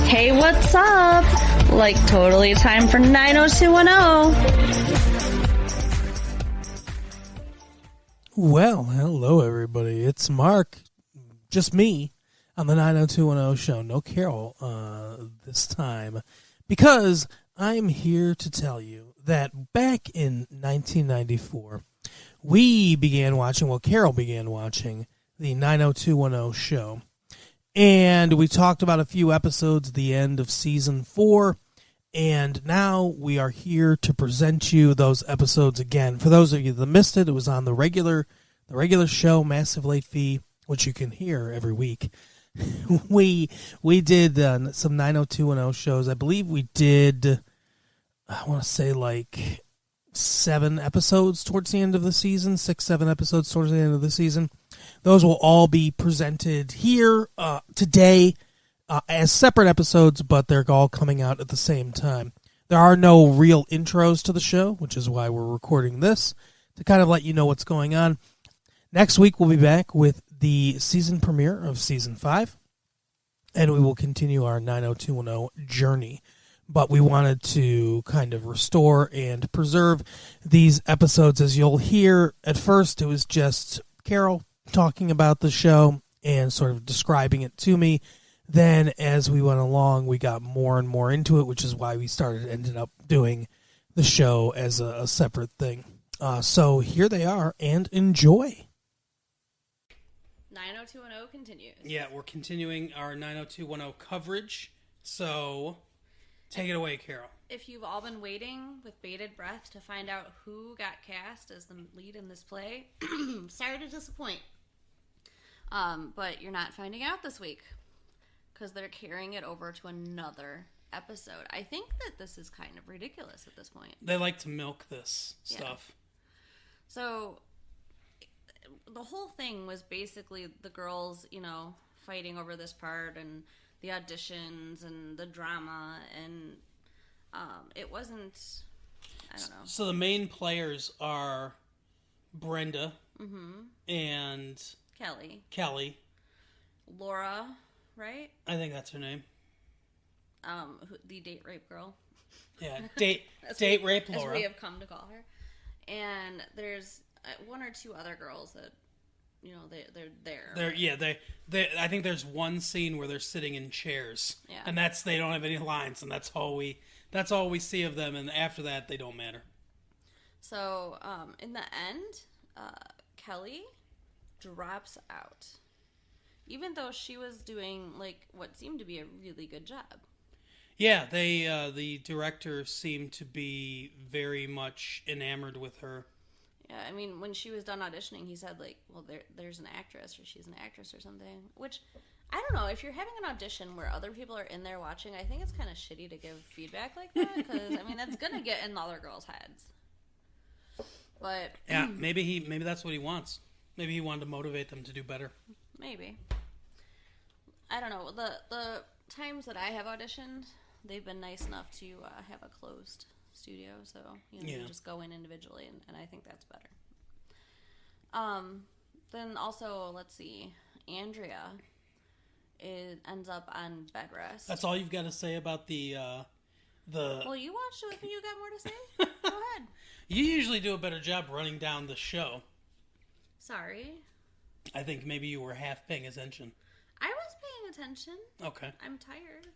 Hey, what's up? Like, totally time for 90210. Well, hello everybody. It's Mark, just me, on the 90210 show. No Carol this time, because I'm here to tell you that back in 1994, Carol began watching the 90210 show. And we talked about a few episodes at the end of season 4. And now we are here to present you those episodes again. For those of you that missed it, it was on the regular show, Massive Late Fee, which you can hear every week. We did some 90210 shows. I believe we did, I want to say like 7 episodes towards the end of the season, 6-7 episodes towards the end of the season. Those will all be presented here today as separate episodes, but they're all coming out at the same time. There are no real intros to the show, which is why we're recording this, to kind of let you know what's going on. Next week, we'll be back with the season premiere of Season 5, and we will continue our 90210 journey. But we wanted to kind of restore and preserve these episodes. As you'll hear, at first, it was just Carol talking about the show and sort of describing it to me. Then, as we went along, we got more and more into it, which is why we ended up doing the show as a separate thing. So here they are, and enjoy. 90210 continues. Yeah, we're continuing our 90210 coverage. So take it away, Carol. If you've all been waiting with bated breath to find out who got cast as the lead in this play, sorry to disappoint. But you're not finding out this week, because they're carrying it over to another episode. I think that this is kind of ridiculous at this point. They like to milk this stuff. So the whole thing was basically the girls, fighting over this part and the auditions and the drama, and it wasn't, I don't know. So the main players are Brenda and Kelly. Laura, right? I think that's her name. The date rape girl. Yeah, date rape Laura. As we have come to call her. And there's 1 or 2 other girls that, they're there. I think there's one scene where they're sitting in chairs, and they don't have any lines, and that's all we see of them. And after that, they don't matter. So in the end, Kelly drops out, even though she was doing what seemed to be a really good job. Yeah, the director seemed to be very much enamored with her. Yeah, I mean, when she was done auditioning, he said, there's an actress, or she's an actress or something. Which, I don't know, if you're having an audition where other people are in there watching, I think it's kind of shitty to give feedback like that, because, I mean, that's going to get in the other girls' heads. But... yeah, maybe that's what he wants. Maybe he wanted to motivate them to do better. Maybe. I don't know. The times that I have auditioned, they've been nice enough to have a closed studio, so you just go in individually, and I think that's better. Then also, let's see, Andrea ends up on bed rest. That's all you've got to say about the. Well, you watched it. If you got more to say, go ahead. You usually do a better job running down the show. Sorry. I think maybe you were half paying attention. I was paying attention. Okay. I'm tired.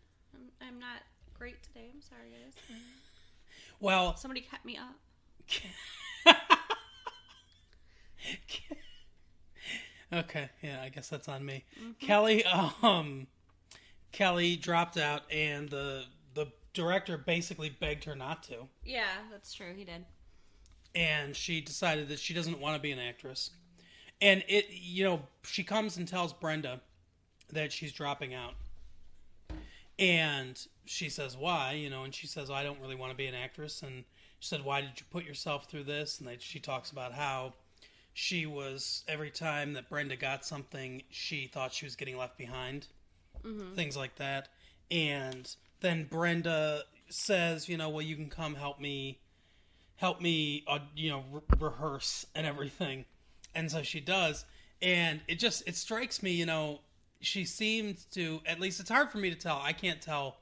I'm not great today. I'm sorry, guys. Well, somebody kept me up. Okay, yeah, I guess that's on me. Mm-hmm. Kelly dropped out, and the director basically begged her not to. Yeah, that's true. He did. And she decided that she doesn't want to be an actress. And she comes and tells Brenda that she's dropping out. And she says, why? And she says, I don't really want to be an actress. And she said, why did you put yourself through this? And she talks about how she was, every time that Brenda got something, she thought she was getting left behind. Mm-hmm. Things like that. And then Brenda says, well, you can come help me, rehearse and everything. And so she does. And it strikes me, she seems to, at least it's hard for me to tell. I can't tell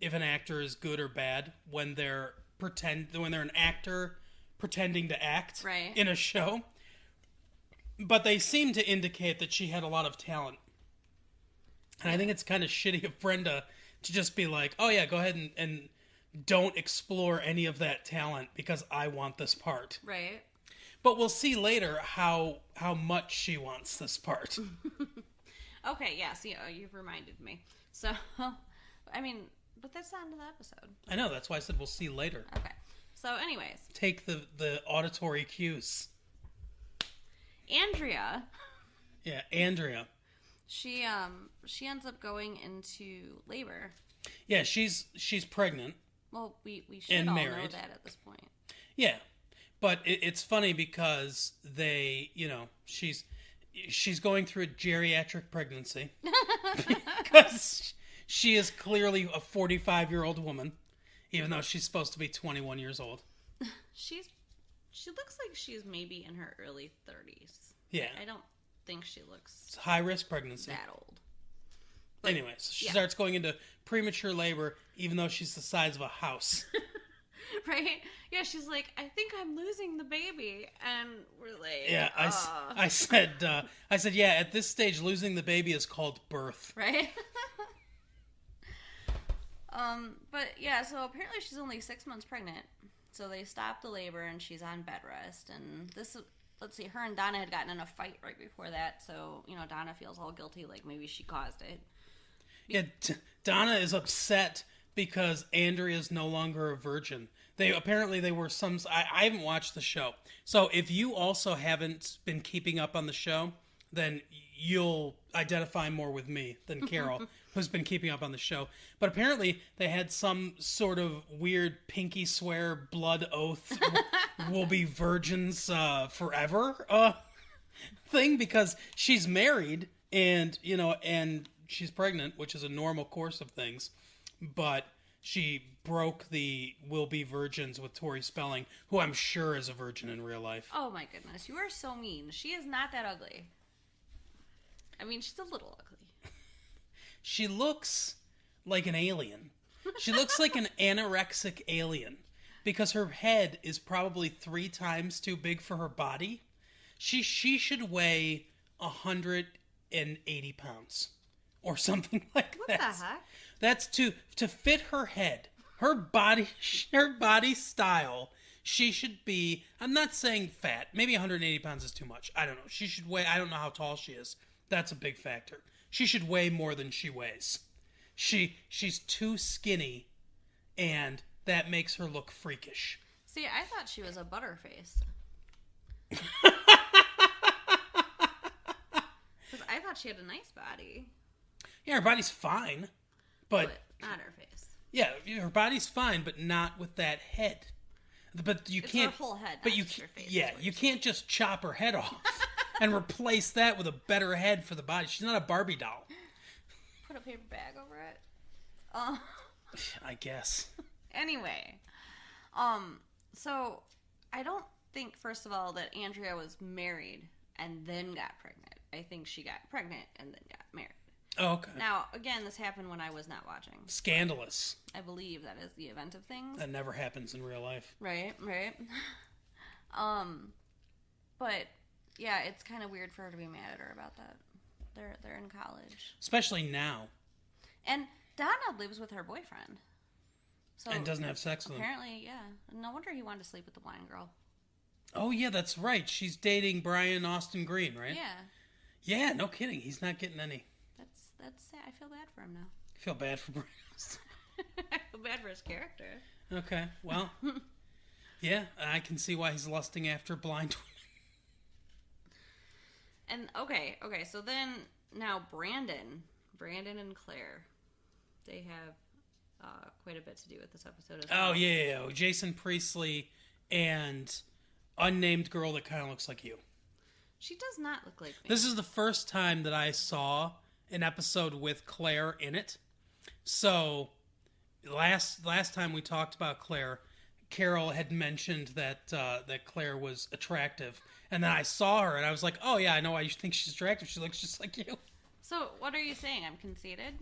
if an actor is good or bad when they're an actor pretending to act Right. in a show. But they seem to indicate that she had a lot of talent. And I think it's kind of shitty of Brenda to just be like, oh yeah, go ahead and don't explore any of that talent because I want this part. Right. But we'll see later how much she wants this part. Okay, yes, you've reminded me. So, I mean, but that's not into the episode. I know, that's why I said we'll see later. Okay. So, anyways. Take the auditory cues. Andrea. Yeah, Andrea. She ends up going into labor. Yeah, she's pregnant. Well, we should all know that at this point. Yeah. But it's funny because she's going through a geriatric pregnancy. Because she is clearly a 45-year-old woman, even though she's supposed to be 21 years old. She looks like she's maybe in her early 30s. Yeah. I don't think she looks it's high-risk pregnancy. that old. But, anyways, she starts going into premature labor, even though she's the size of a house. Right? Yeah, she's like, I think I'm losing the baby. And we're like, yeah, I said, yeah, at this stage, losing the baby is called birth. Right? But yeah, so apparently she's only 6 months pregnant. So they stop the labor and she's on bed rest. And let's see, her and Donna had gotten in a fight right before that. So, Donna feels all guilty, like maybe she caused it. Yeah, Donna is upset because Andrea's no longer a virgin. They were some. I haven't watched the show, so if you also haven't been keeping up on the show, then you'll identify more with me than Carol, who's been keeping up on the show. But apparently, they had some sort of weird pinky swear, blood oath, we'll be virgins forever thing because she's married and she's pregnant, which is a normal course of things, but she broke the will be virgins with Tori Spelling, who I'm sure is a virgin in real life. Oh my goodness, you are so mean. She is not that ugly. I mean, she's a little ugly. She looks like an alien. She looks like an anorexic alien because her head is probably 3 times too big for her body. She should weigh 180 pounds. Or something like that. What the heck? That's to fit her head, her body style. She should be. I'm not saying fat. Maybe 180 pounds is too much. I don't know. She should weigh. I don't know how tall she is. That's a big factor. She should weigh more than she weighs. She's too skinny, and that makes her look freakish. See, I thought she was a butterface. Because I thought she had a nice body. Yeah, her body's fine, but not her face. Yeah, her body's fine, but not with that head. But you it's can't. Her whole head. But you her face. Yeah, you can't just chop her head off and replace that with a better head for the body. She's not a Barbie doll. Put a paper bag over it. I guess. Anyway, so I don't think, first of all, that Andrea was married and then got pregnant. I think she got pregnant and then got married. Oh, okay. Now, again, this happened when I was not watching. Scandalous. I believe that is the event of things. That never happens in real life. Right. But yeah, it's kind of weird for her to be mad at her about that. They're in college, especially now. And Donna lives with her boyfriend, so and doesn't have sex with him. Apparently, yeah. No wonder he wanted to sleep with the blind girl. Oh yeah, that's right. She's dating Brian Austin Green, right? Yeah. Yeah, no kidding. He's not getting any. That's sad. I feel bad for him now. I feel bad for Brian. I feel bad for his character. Okay, well, yeah, I can see why he's lusting after blind women. And okay, so then now Brandon and Claire, they have quite a bit to do with this episode as well. Oh yeah. Jason Priestley and unnamed girl that kind of looks like you. She does not look like me. This is the first time that I saw an episode with Claire in it. So last time we talked about Claire, Carol had mentioned that Claire was attractive, and then I saw her and I was like, oh yeah, I know why you think she's attractive. She looks just like you. So what are you saying? I'm conceited?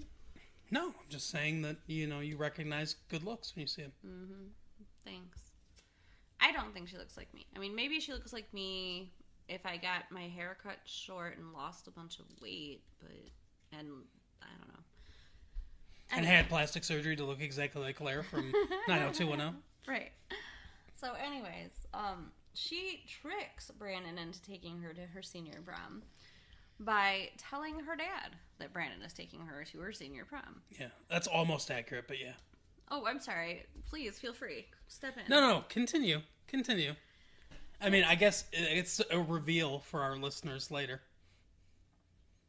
No, I'm just saying that, you recognize good looks when you see them. Mm-hmm. Thanks. I don't think she looks like me. I mean, maybe she looks like me if I got my hair cut short and lost a bunch of weight, and I don't know. And had plastic surgery to look exactly like Claire from 90210. Right. So anyways, she tricks Brandon into taking her to her senior prom by telling her dad that Brandon is taking her to her senior prom. Yeah, that's almost accurate, but yeah. Oh, I'm sorry. Please, feel free. Step in. No, continue. I mean, I guess it's a reveal for our listeners later.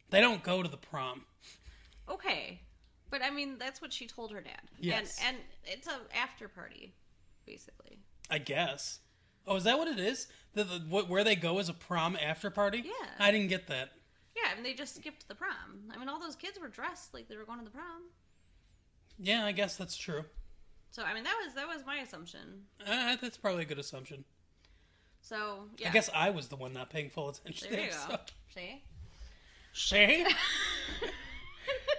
They don't go to the prom. Okay. But, I mean, that's what she told her dad. Yes. And it's an after party, basically. I guess. Oh, is that what it is? Where they go is a prom after party? Yeah. I didn't get that. Yeah, I mean, they just skipped the prom. I mean, all those kids were dressed like they were going to the prom. Yeah, I guess that's true. So, I mean, that was my assumption. That's probably a good assumption. So, yeah. I guess I was the one not paying full attention. There you go. So. See? See?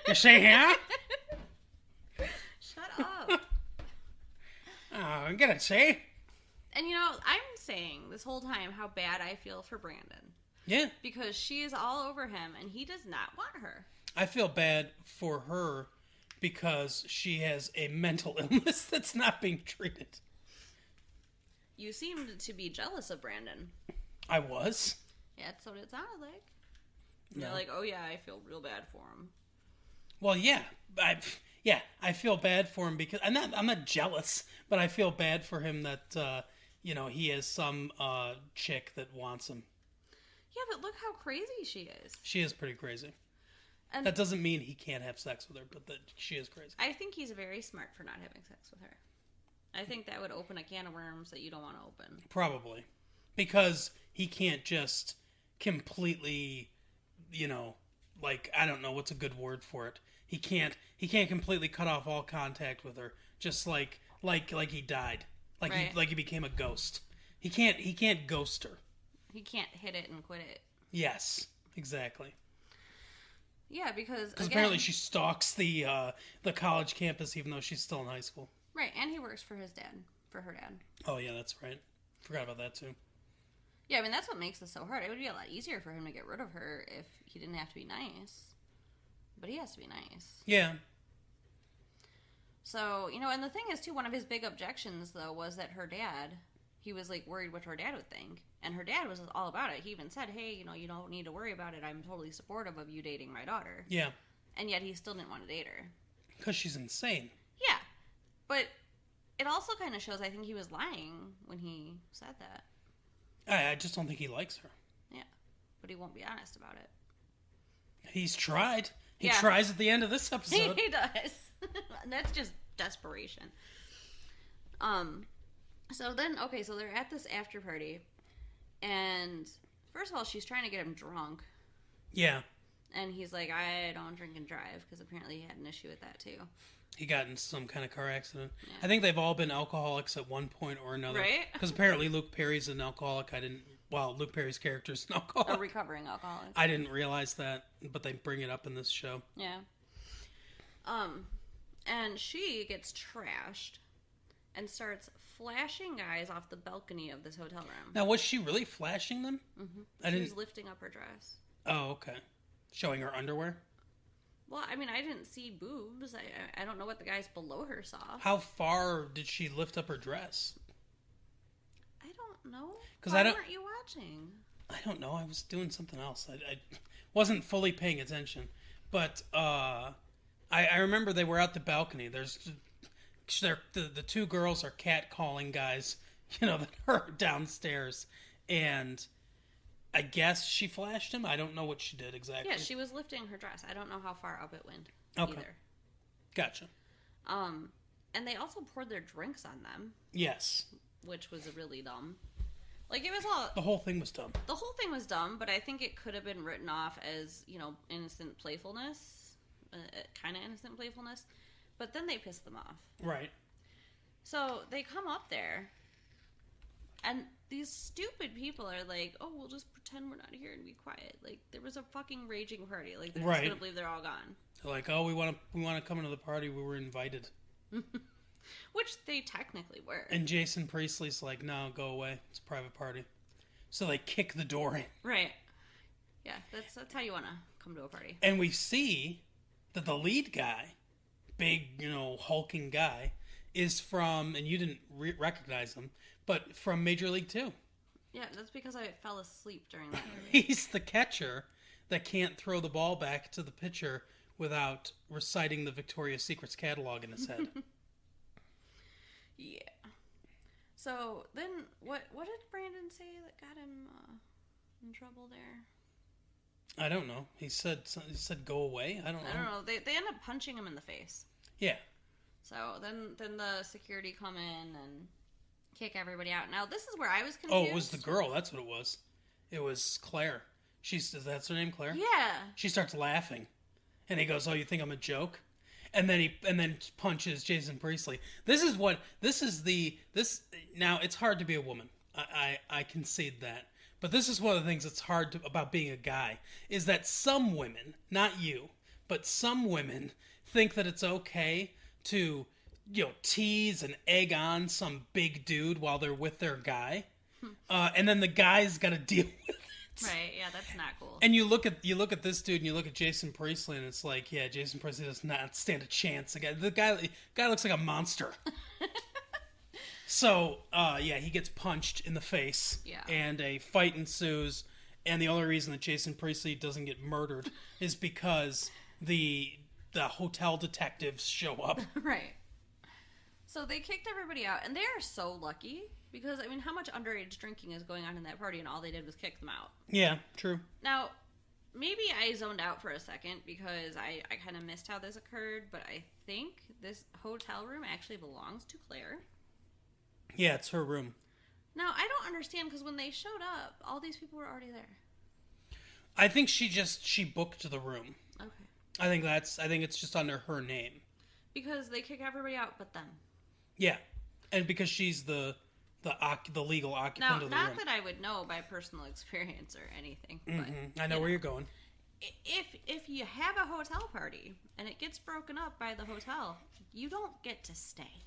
You see here? Shut up. Oh, get it, see? And, I'm saying this whole time how bad I feel for Brandon. Yeah. Because she is all over him, and he does not want her. I feel bad for her because she has a mental illness that's not being treated. You seemed to be jealous of Brandon. I was. Yeah, that's what it sounded like. No. You're like, oh yeah, I feel real bad for him. Well, yeah. I feel bad for him because I'm not jealous, but I feel bad for him that he has some chick that wants him. Yeah, but look how crazy she is. She is pretty crazy. And that doesn't mean he can't have sex with her, but that she is crazy. I think he's very smart for not having sex with her. I think that would open a can of worms that you don't want to open. Probably. Because he can't just completely, I don't know what's a good word for it. He can't completely cut off all contact with her, just like he died. Like he became a ghost. He can't ghost her. He can't hit it and quit it. Yes, exactly. Yeah, because apparently she stalks the college campus even though she's still in high school. Right, and he works for her dad. Oh yeah, that's right. Forgot about that too. Yeah, I mean that's what makes this so hard. It would be a lot easier for him to get rid of her if he didn't have to be nice. But he has to be nice. Yeah. So, and the thing is too, one of his big objections though was that her dad, he was like worried what her dad would think. And her dad was all about it. He even said, hey, you don't need to worry about it. I'm totally supportive of you dating my daughter. Yeah. And yet he still didn't want to date her. Because she's insane. Yeah. But it also kind of shows I think he was lying when he said that. I just don't think he likes her. Yeah. But he won't be honest about it. He's tried. He tries at the end of this episode. He does. That's just desperation. So then, okay, so they're at this after party. And first of all, she's trying to get him drunk. Yeah. And he's like, I don't drink and drive, because apparently he had an issue with that too. He got in some kind of car accident. Yeah. I think they've all been alcoholics at one point or another. Right? Because apparently Luke Perry's an alcoholic. Luke Perry's character's an alcoholic. A recovering alcoholic. I didn't realize that, but they bring it up in this show. Yeah. And she gets trashed and starts flashing guys off the balcony of this hotel room. Now, was she really flashing them? Mm-hmm. She was lifting up her dress. Oh, okay. Showing her underwear? Well, I mean, I didn't see boobs. I don't know what the guys below her saw. How far did she lift up her dress? I don't know. Why weren't you watching? I don't know. I was doing something else. I wasn't fully paying attention. But I remember they were at the balcony. The two girls are catcalling guys, that are downstairs. And I guess she flashed him. I don't know what she did exactly. Yeah, she was lifting her dress. I don't know how far up it went either. Gotcha. And they also poured their drinks on them. Yes. Which was really dumb. Like, it was all... The whole thing was dumb. The whole thing was dumb, but I think it could have been written off as, innocent playfulness. Kind of innocent playfulness. But then they pissed them off. Right. So, they come up there, and these stupid people are like, oh, we'll just pretend we're not here and be quiet. Like, there was a fucking raging party. Like, they're just gonna believe they're all gone. They're like, oh, we want to come into the party. We were invited. Which they technically were. And Jason Priestley's like, no, go away. It's a private party. So they kick the door in. Right. Yeah, that's how you want to come to a party. And we see that the lead guy, big, hulking guy, is from, and you didn't recognize him, but from Major League 2. Yeah, that's because I fell asleep during that movie. He's the catcher that can't throw the ball back to the pitcher without reciting the Victoria's Secrets catalog in his head. Yeah. So then, what did Brandon say that got him in trouble there? I don't know. He said go away. I don't know. They end up punching him in the face. Yeah. So then the security come in and kick everybody out. Now this is where I was confused. Oh, it was the girl. That's what it was. It was Claire. That's her name, Claire? Yeah. She starts laughing, and he goes, "Oh, you think I'm a joke?" And then punches Jason Priestley. Now it's hard to be a woman. I concede that. But this is one of the things that's hard about being a guy, is that some women, not you, but some women think that it's okay to, tease and egg on some big dude while they're with their guy. And then the guy's got to deal with it. Right, yeah, that's not cool. And you look at this dude and you look at Jason Priestley and it's like, yeah, Jason Priestley does not stand a chance. The guy looks like a monster. So, he gets punched in the face. Yeah. And a fight ensues. And the only reason that Jason Priestley doesn't get murdered is because the hotel detectives show up. Right. So they kicked everybody out, and they are so lucky because, how much underage drinking is going on in that party, and all they did was kick them out. Yeah, true. Now, maybe I zoned out for a second because I kind of missed how this occurred, but I think this hotel room actually belongs to Claire. Yeah, it's her room. Now, I don't understand because when they showed up, all these people were already there. I think she booked the room. Okay. I think it's just under her name. Because they kick everybody out but them. Yeah. And because she's the legal occupant of the room. Not that I would know by personal experience or anything. But, I know where you're going. If you have a hotel party and it gets broken up by the hotel, you don't get to stay.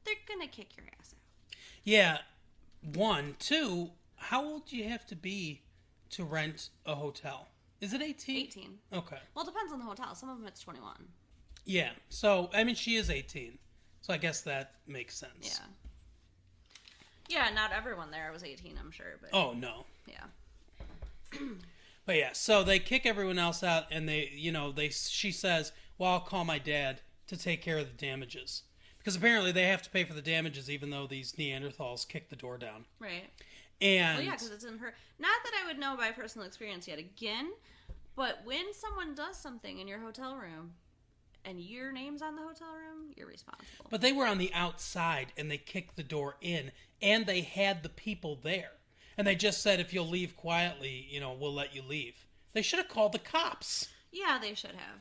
They're going to kick your ass out. Yeah. 1. 2, how old do you have to be to rent a hotel? Is it 18? 18. Okay. Well, it depends on the hotel. Some of them it's 21. Yeah. So, she is 18. So I guess that makes sense. Yeah. Yeah, not everyone there was 18, I'm sure. But oh, no. Yeah. But yeah, so they kick everyone else out and she says, well, I'll call my dad to take care of the damages. Because apparently they have to pay for the damages even though these Neanderthals kicked the door down. Right. And well, yeah, because it's in her... Not that I would know by personal experience yet again, but when someone does something in your hotel room and your name's on the hotel room, you're responsible. But they were on the outside and they kicked the door in and they had the people there. And they just said, if you'll leave quietly, we'll let you leave. They should have called the cops. Yeah, they should have.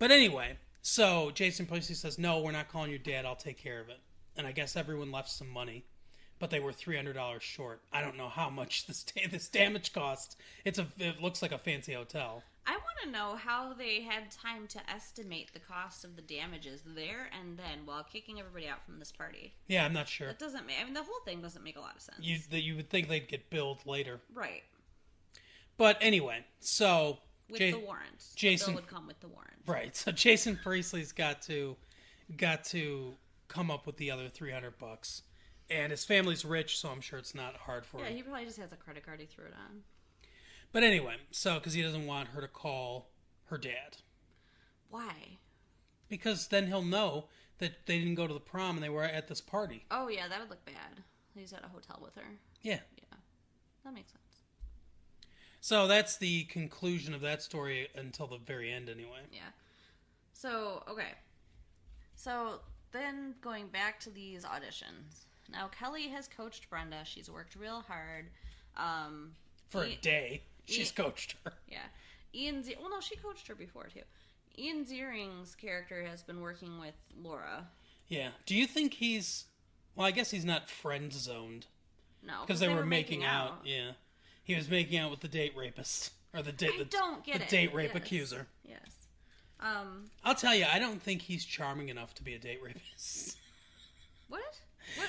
But anyway... So, Jason Priestley says, no, we're not calling your dad, I'll take care of it. And I guess everyone left some money, but they were $300 short. I don't know how much this damage cost. It looks like a fancy hotel. I want to know how they had time to estimate the cost of the damages there and then while kicking everybody out from this party. Yeah, I'm not sure. It doesn't make... the whole thing doesn't make a lot of sense. You would think they'd get billed later. Right. But anyway, so... With the warrants. Jason the bill would come with the warrants. Right. So Jason Priestley's got to come up with the other $300, and his family's rich, so I'm sure it's not hard for him. Yeah, he probably just has a credit card he threw it on. But anyway, because he doesn't want her to call her dad. Why? Because then he'll know that they didn't go to the prom and they were at this party. Oh yeah, that would look bad. He's at a hotel with her. Yeah. Yeah, that makes sense. So that's the conclusion of that story until the very end, anyway. Yeah. So, okay. So, then going back to these auditions. Now, Kelly has coached Brenda. She's worked real hard. For a day, she's coached her. Yeah. Well, no, she coached her before, too. Ian Ziering's character has been working with Laura. Yeah. Do you think he's... Well, I guess he's not friend-zoned. No, because they were making out. Yeah, he was making out with the date rapist or the date. The date rape accuser. Yes. I'll tell you, I don't think he's charming enough to be a date rapist. What?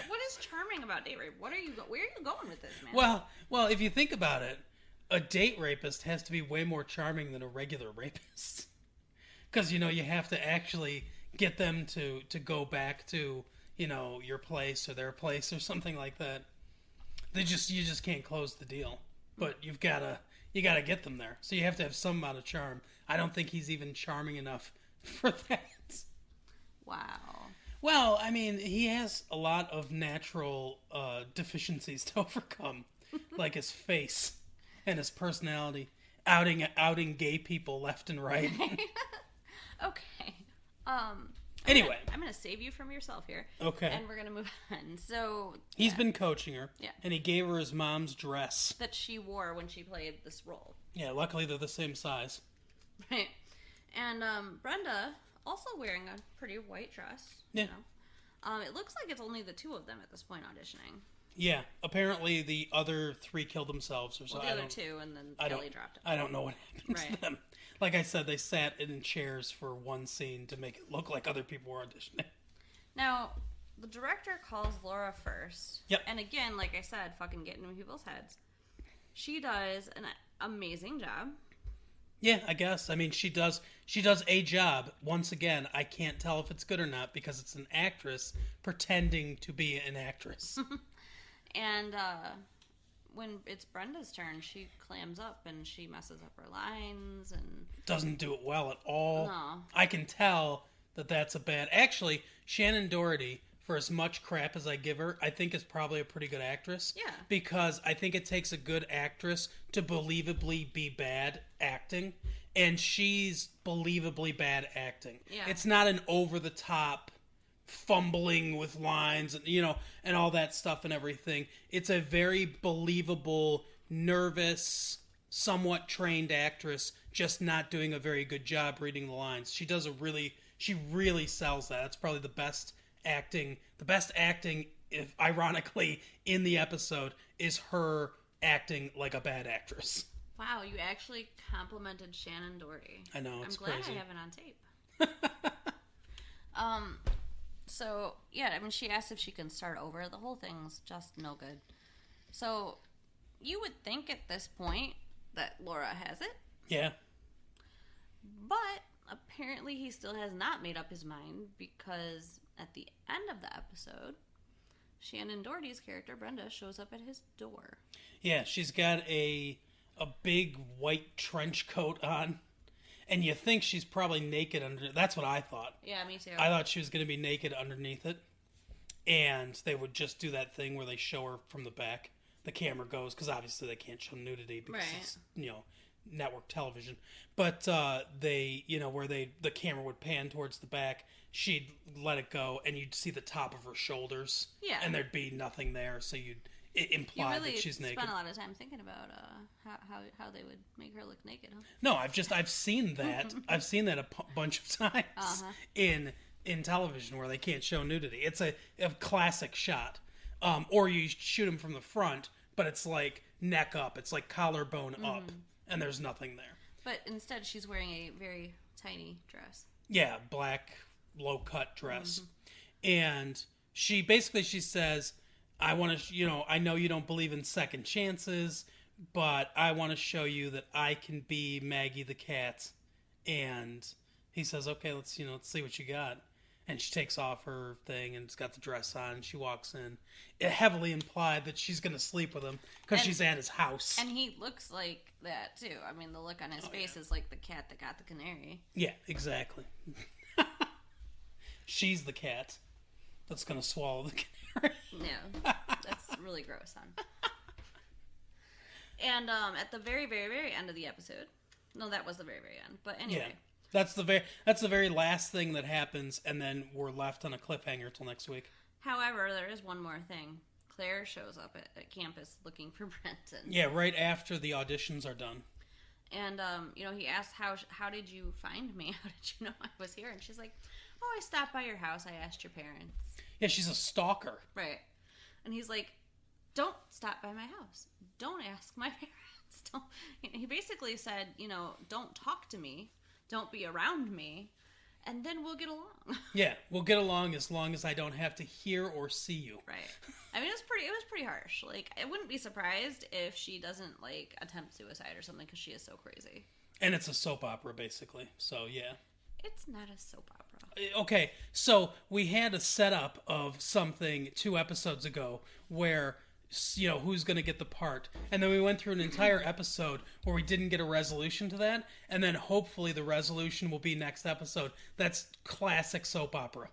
What is charming about date rape? Where are you going with this, man? Well, if you think about it, a date rapist has to be way more charming than a regular rapist. Because, you have to actually get them to go back to, your place or their place or something like that. You just can't close the deal. But you gotta get them there. So you have to have some amount of charm. I don't think he's even charming enough for that. Wow. Well, I mean, he has a lot of natural deficiencies to overcome, like his face and his personality, outing gay people left and right. Okay. Anyway, I'm gonna save you from yourself here. Okay. And we're gonna move on. So he's been coaching her. Yeah. And he gave her his mom's dress that she wore when she played this role. Yeah. Luckily, they're the same size. Right. And Brenda also wearing a pretty white dress. Yeah. It looks like it's only the two of them at this point auditioning. Yeah. Apparently, the other three killed themselves or so. Well, the other two, and then Kelly dropped it. I don't know what happened to them. Like I said, they sat in chairs for one scene to make it look like other people were auditioning. Now, the director calls Laura first. Yep. And again, like I said, fucking getting in people's heads. She does an amazing job. Yeah, I guess. I mean, she does a job. Once again, I can't tell if it's good or not because it's an actress pretending to be an actress. And when it's Brenda's turn, she clams up and she messes up her lines and doesn't do it well at all. No. I can tell that that's a bad. Actually, Shannon Doherty, for as much crap as I give her, I think is probably a pretty good actress. Yeah. Because I think it takes a good actress to believably be bad acting, and she's believably bad acting. Yeah. It's not an over-the-top fumbling with lines and all that stuff and everything. It's a very believable, nervous, somewhat trained actress just not doing a very good job reading the lines. She really sells that. That's probably the best acting, if ironically in the episode, is her acting like a bad actress. Wow, you actually complimented Shannon Doherty. I know, it's crazy. I'm glad I have it on tape. So, yeah, I mean, she asked if she can start over. The whole thing's just no good. So, you would think at this point that Laura has it. Yeah. But apparently he still has not made up his mind because at the end of the episode, Shannon Doherty's character, Brenda, shows up at his door. Yeah, she's got a big white trench coat on. And you think she's probably naked under. That's what I thought. Yeah, me too. I thought she was going to be naked underneath it. And they would just do that thing where they show her from the back. The camera goes, because obviously they can't show nudity because it's, network television. But they, where the camera would pan towards the back, she'd let it go, and you'd see the top of her shoulders. Yeah. And there'd be nothing there, so you'd imply that she's naked. You really spent a lot of time thinking about how they would make her look naked, huh? No, I've seen that. I've seen that a bunch of times in television where they can't show nudity. It's a classic shot. Or you shoot them from the front, but it's like neck up. It's like collarbone up, and there's nothing there. But instead, she's wearing a very tiny dress. Yeah, black, low-cut dress. And she says, I want to, I know you don't believe in second chances, but I want to show you that I can be Maggie the cat. And he says, okay, let's see what you got. And she takes off her thing and it's got the dress on and she walks in. It heavily implied that she's going to sleep with him because she's at his house. And he looks like that too. I mean, the look on his face is like the cat that got the canary. Yeah, exactly. She's the cat that's going to swallow the canary. No, that's really gross, hon. And at the very, very, very end of the episode, no, that was the very, very end. But anyway, that's the very last thing that happens, and then we're left on a cliffhanger till next week. However, there is one more thing. Claire shows up at campus looking for Brenton. Yeah, right after the auditions are done. And he asks, "How did you find me? How did you know I was here?" And she's like, "Oh, I stopped by your house. I asked your parents." Yeah, she's a stalker. Right. And he's like, don't stop by my house. Don't ask my parents. Don't. He basically said, don't talk to me. Don't be around me. And then we'll get along. Yeah, we'll get along as long as I don't have to hear or see you. Right. I mean, it was pretty harsh. Like, I wouldn't be surprised if she doesn't, like, attempt suicide or something, because she is so crazy. And it's a soap opera, basically. So, yeah. It's not a soap opera. Okay, so we had a setup of something 2 episodes ago where, who's going to get the part. And then we went through an entire episode where we didn't get a resolution to that. And then hopefully the resolution will be next episode. That's classic soap opera.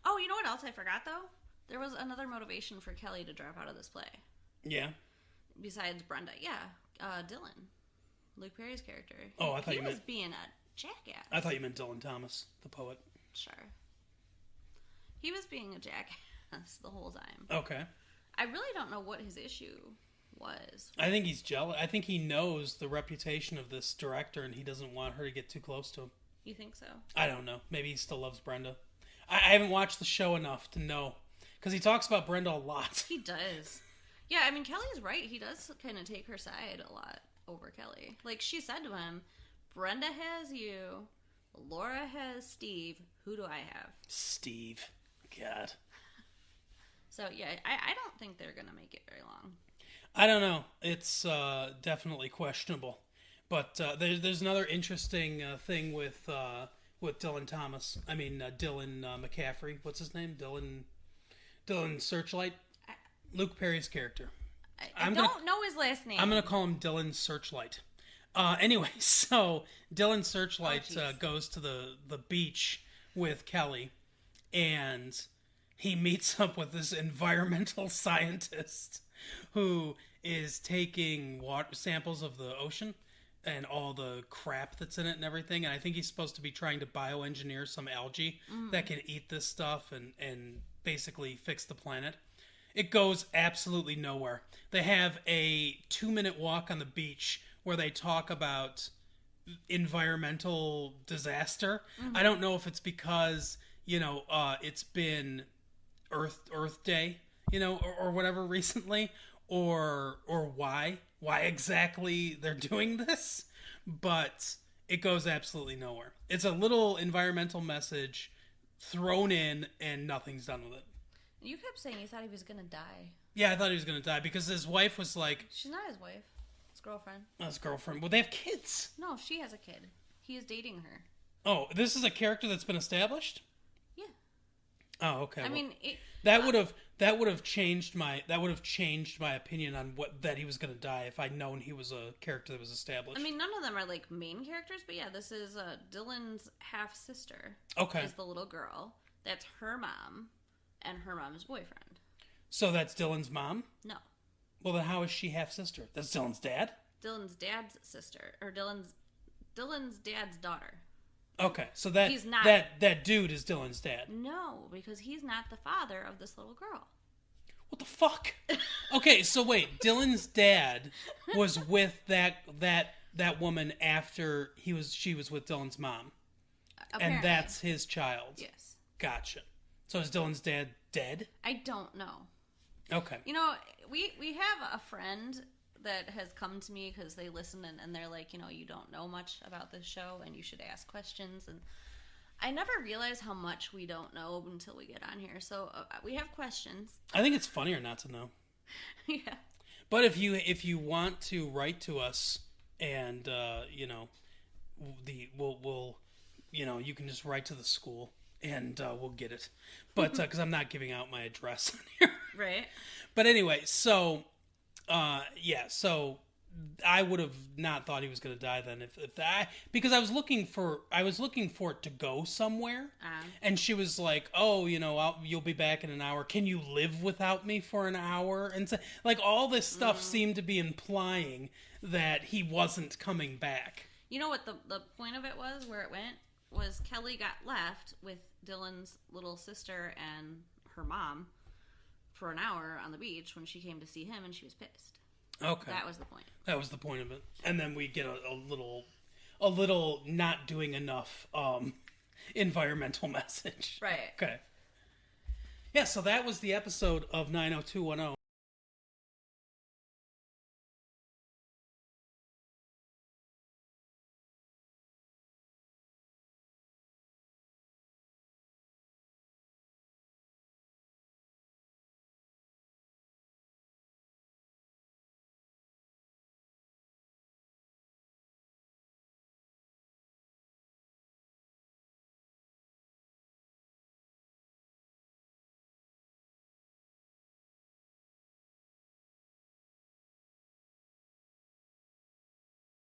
Oh, you know what else I forgot, though? There was another motivation for Kelly to drop out of this play. Yeah? Besides Brenda. Yeah. Dylan. Luke Perry's character. Oh, I thought you meant... He was being a jackass. I thought you meant Dylan Thomas, the poet. Sure. He was being a jackass the whole time. Okay. I really don't know what his issue was. I think he's jealous. I think he knows the reputation of this director, and he doesn't want her to get too close to him. You think so? I don't know. Maybe he still loves Brenda. I haven't watched the show enough to know. Because he talks about Brenda a lot. He does. Yeah, I mean, Kelly's right. He does kind of take her side a lot over Kelly. Like, she said to him, Brenda has you, Laura has Steve. Who do I have? Steve. God. So, yeah, I don't think they're going to make it very long. I don't know. It's definitely questionable. But there's another interesting thing with Dylan Thomas. I mean, Dylan McCaffrey. What's his name? Dylan Searchlight. Luke Perry's character. I don't know his last name. I'm going to call him Dylan Searchlight. Anyway, so Dylan Searchlight goes to the beach with Kelly, and he meets up with this environmental scientist who is taking water samples of the ocean and all the crap that's in it and everything. And I think he's supposed to be trying to bioengineer some algae that can eat this stuff and basically fix the planet. It goes absolutely nowhere. They have a 2-minute walk on the beach where they talk about environmental disaster. Mm-hmm. I don't know if it's because, it's been Earth Day, or whatever recently, or why exactly they're doing this, but it goes absolutely nowhere. It's a little environmental message thrown in and nothing's done with it. You kept saying you thought he was going to die. Yeah, I thought he was going to die because his wife was like... She's not his wife. His girlfriend. His girlfriend. Well, they have kids. No, she has a kid. He is dating her. Oh, this is a character that's been established? Yeah. Oh, okay. I mean... That would have changed my opinion on that he was going to die if I'd known he was a character that was established. I mean, none of them are like main characters, but yeah, this is Dylan's half sister. Okay. Is the little girl. That's her mom and her mom's boyfriend. So that's Dylan's mom? No. Well, then how is she half sister? That's Dylan's dad? Dylan's dad's sister, or Dylan's dad's daughter. Okay, so that he's not, that dude is Dylan's dad. No, because he's not the father of this little girl. What the fuck? Okay, so wait, Dylan's dad was with that woman after she was with Dylan's mom. Apparently. And that's his child. Yes. Gotcha. So is Dylan's dad dead? I don't know. Okay. We have a friend that has come to me because they listen and they're like, you don't know much about this show and you should ask questions. And I never realized how much we don't know until we get on here. So we have questions. I think it's funnier not to know. Yeah. But if you want to write to us and we'll you can just write to the school and we'll get it. But because I'm not giving out my address on here. Right. But anyway, so so I would have not thought he was going to die then if that, because I was looking for it to go somewhere, and she was like, "Oh, you'll be back in an hour. Can you live without me for an hour?" And so, like, all this stuff seemed to be implying that he wasn't coming back. You know what the point of it was? Where it went was Kelly got left with Dylan's little sister and her mom for an hour on the beach when she came to see him, and she was pissed. Okay. That was the point. That was the point of it. And then we get a little not doing enough environmental message. Right. Okay. Yeah, so that was the episode of 90210.